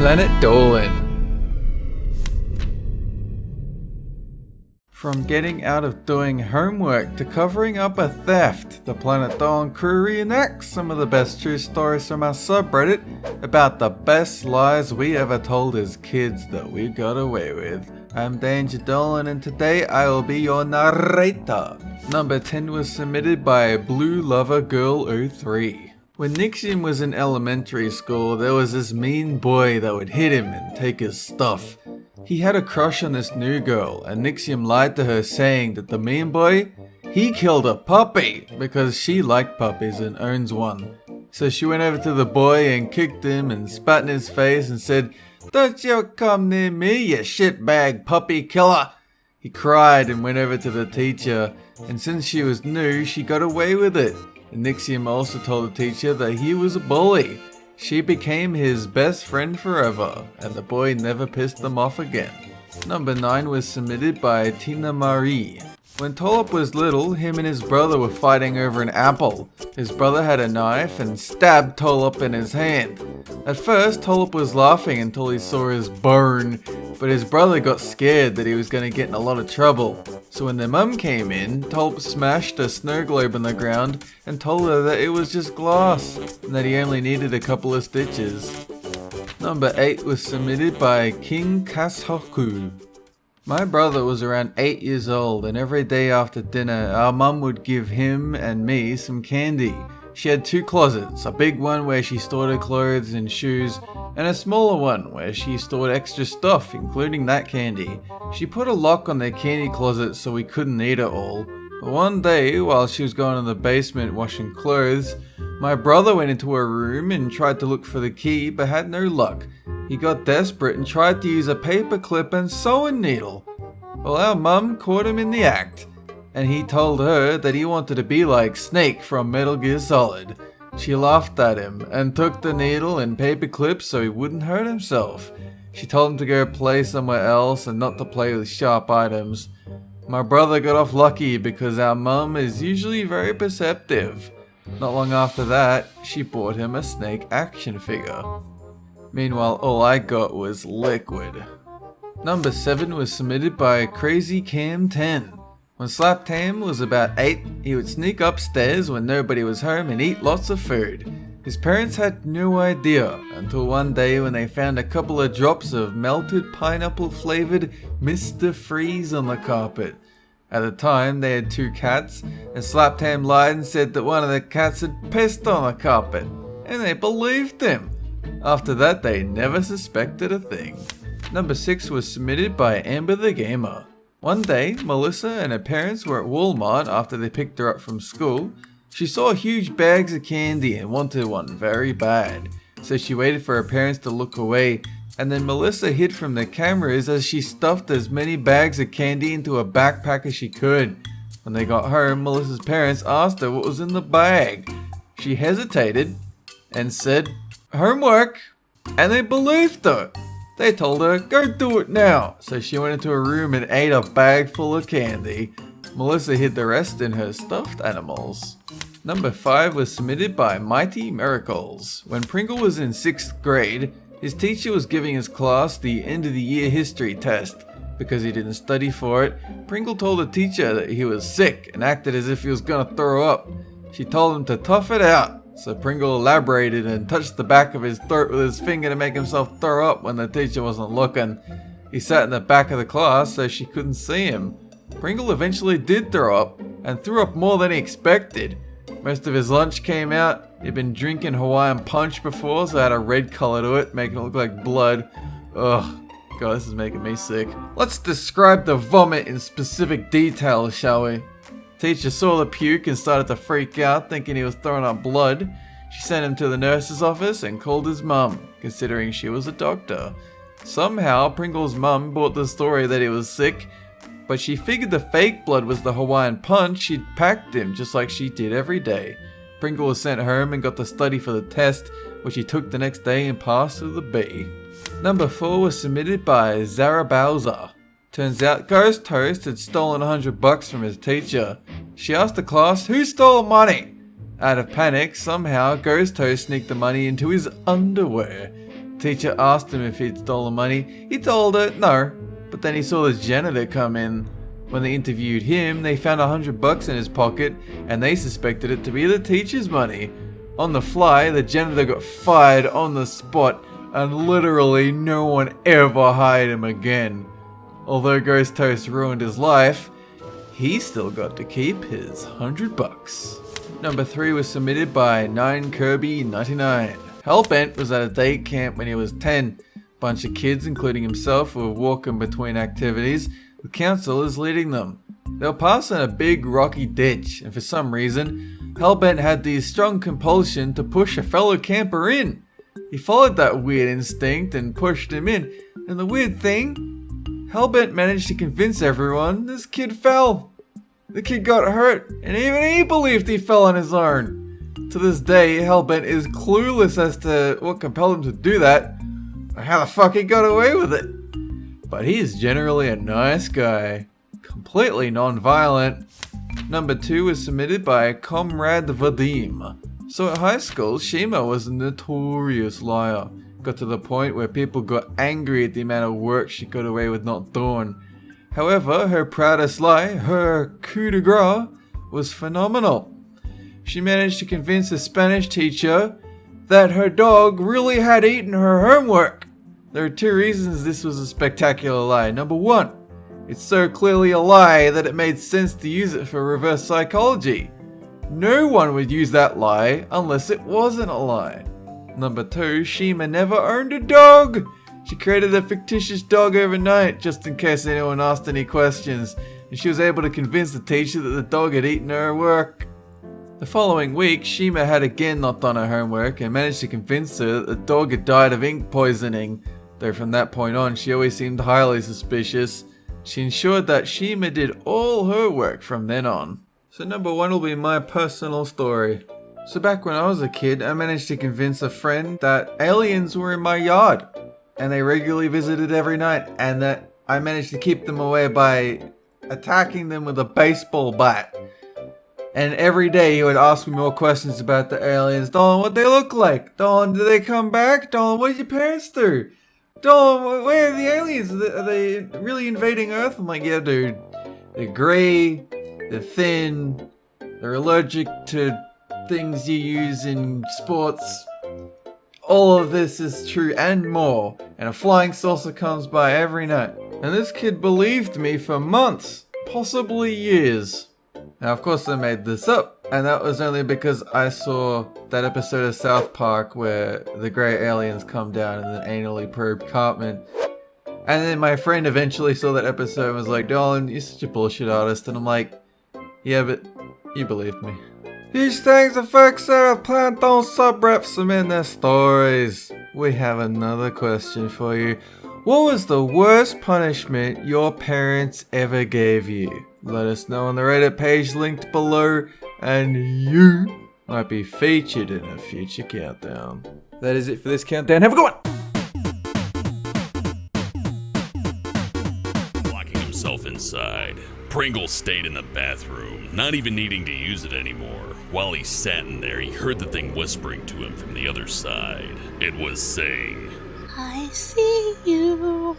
Planet Dolan. From getting out of doing homework to covering up a theft, the Planet Dolan crew reenacts some of the best true stories from our subreddit about the best lies we ever told as kids that we got away with. I'm Danger Dolan and today I will be your narrator. Number 10 was submitted by Blue Lover Girl 03. When XXAm was in elementary school, there was this mean boy that would hit him and take his stuff. He had a crush on this new girl, and XXAm lied to her saying that the mean boy, he killed a puppy because she liked puppies and owns one. So she went over to the boy and kicked him and spat in his face and said, "Don't you come near me, you shitbag puppy killer." He cried and went over to the teacher, and since she was new, she got away with it. And XXAm also told the teacher that he was a bully. She became his best friend forever, and the boy never pissed them off again. Number 9 was submitted by Tinamarii. When Tolop was little, him and his brother were fighting over an apple. His brother had a knife and stabbed Tolop in his hand. At first, Tolop was laughing until he saw his bone, but his brother got scared that he was going to get in a lot of trouble. So when their mum came in, Tolop smashed a snow globe on the ground and told her that it was just glass and that he only needed a couple of stitches. Number 8 was submitted by King Kasshoku. My brother was around 8 years old, and every day after dinner our mum would give him and me some candy. She had 2 closets, a big one where she stored her clothes and shoes, and a smaller one where she stored extra stuff, including that candy. She put a lock on the candy closet so we couldn't eat it all. But one day, while she was going to the basement washing clothes, my brother went into her room and tried to look for the key but had no luck. He got desperate and tried to use a paper clip and sewing needle. Well, our mum caught him in the act, and he told her that he wanted to be like Snake from Metal Gear Solid. She laughed at him and took the needle and paper clips so he wouldn't hurt himself. She told him to go play somewhere else and not to play with sharp items. My brother got off lucky because our mum is usually very perceptive. Not long after that, she bought him a Snake action figure. Meanwhile, all I got was liquid. Number 7 was submitted by CrazyCam10. When Slaptam was about 8, he would sneak upstairs when nobody was home and eat lots of food. His parents had no idea until one day when they found a couple of drops of melted pineapple flavored Mr. Freeze on the carpet. At the time, they had 2 cats, and Slaptam lied and said that one of the cats had pissed on the carpet, and they believed him. After that, they never suspected a thing. Number 6 was submitted by Amber the Gamer. One day, Melissa and her parents were at Walmart after they picked her up from school. She saw huge bags of candy and wanted one very bad, so she waited for her parents to look away, and then Melissa hid from the cameras as she stuffed as many bags of candy into a backpack as she could. When they got home, Melissa's parents asked her what was in the bag. She hesitated and said, "Homework," and they believed her. They told her, "Go do it now," so she went into her room and ate a bag full of candy. Melissa hid the rest in her stuffed animals. Number 5 was submitted by MightyMiracles. When Pringle was in 6th grade, his teacher was giving his class the end of the year history test. Because he didn't study for it, Pringle told the teacher that he was sick and acted as if he was gonna throw up. She told him to tough it out. So Pringle elaborated and touched the back of his throat with his finger to make himself throw up when the teacher wasn't looking. He sat in the back of the class so she couldn't see him. Pringle eventually did throw up, and threw up more than he expected. Most of his lunch came out. He'd been drinking Hawaiian punch before, so it had a red color to it, making it look like blood. Ugh, God, this is making me sick. Let's describe the vomit in specific detail, shall we? Teacher saw the puke and started to freak out, thinking he was throwing up blood. She sent him to the nurse's office and called his mum, considering she was a doctor. Somehow, Pringle's mum bought the story that he was sick, but she figured the fake blood was the Hawaiian punch she'd packed him, just like she did every day. Pringle was sent home and got to study for the test, which he took the next day and passed with a B. Number 4 was submitted by Zaribowza. Turns out Ghost Toast had stolen $100 from his teacher. She asked the class, "Who stole money?" Out of panic, somehow Ghost Toast sneaked the money into his underwear. Teacher asked him if he'd stolen money. He told her no, but then he saw the janitor come in. When they interviewed him, they found $100 in his pocket and they suspected it to be the teacher's money. On the fly, the janitor got fired on the spot and literally no one ever hired him again. Although Ghost Toast ruined his life, he still got to keep his $100. Number 3 was submitted by 9Kirby99. Hellbent was at a day camp when he was 10. Bunch of kids, including himself, were walking between activities, with counselors leading them. They were passing a big rocky ditch, and for some reason, Hellbent had the strong compulsion to push a fellow camper in. He followed that weird instinct and pushed him in, and the weird thing, Hellbent managed to convince everyone this kid fell. The kid got hurt, and even he believed he fell on his own. To this day, Hellbent is clueless as to what compelled him to do that, or how the fuck he got away with it. But he is generally a nice guy, completely non-violent. Number 2 was submitted by ComradeVadim. So at high school, Shima was a notorious liar. Got to the point where people got angry at the amount of work she got away with not doing. However, her proudest lie, her coup de grace, was phenomenal. She managed to convince a Spanish teacher that her dog really had eaten her homework. There are 2 reasons this was a spectacular lie. Number 1, it's so clearly a lie that it made sense to use it for reverse psychology. No one would use that lie unless it wasn't a lie. Number 2, Shima never owned a dog. She created a fictitious dog overnight just in case anyone asked any questions, and she was able to convince the teacher that the dog had eaten her work. The following week, Shima had again not done her homework and managed to convince her that the dog had died of ink poisoning. Though from that point on, she always seemed highly suspicious. She ensured that Shima did all her work from then on. So number 1 will be my personal story. So back when I was a kid, I managed to convince a friend that aliens were in my yard. And they regularly visited every night. And that I managed to keep them away by attacking them with a baseball bat. And every day he would ask me more questions about the aliens. Dolan, what they look like? Dolan, do they come back? Dolan, what did your parents do? Dolan, where are the aliens? Are they really invading Earth? I'm like, yeah, dude. They're grey, they're thin, they're allergic to things you use in sports. All of this is true and more. And a flying saucer comes by every night. And this kid believed me for months, possibly years. Now, of course, I made this up, and that was only because I saw that episode of South Park where the grey aliens come down in an anally probed Cartman. And then my friend eventually saw that episode and was like, Dolan, you're such a bullshit artist. And I'm like, yeah, but you believed me. Huge thanks to folks there at Planet Dolan subreddit submitting their stories. We have another question for you. What was the worst punishment your parents ever gave you? Let us know on the Reddit page linked below, and you might be featured in a future countdown. That is it for this countdown. Have a good one! Locking himself inside, Pringle stayed in the bathroom, not even needing to use it anymore. While he sat in there, he heard the thing whispering to him from the other side. It was saying, I see you.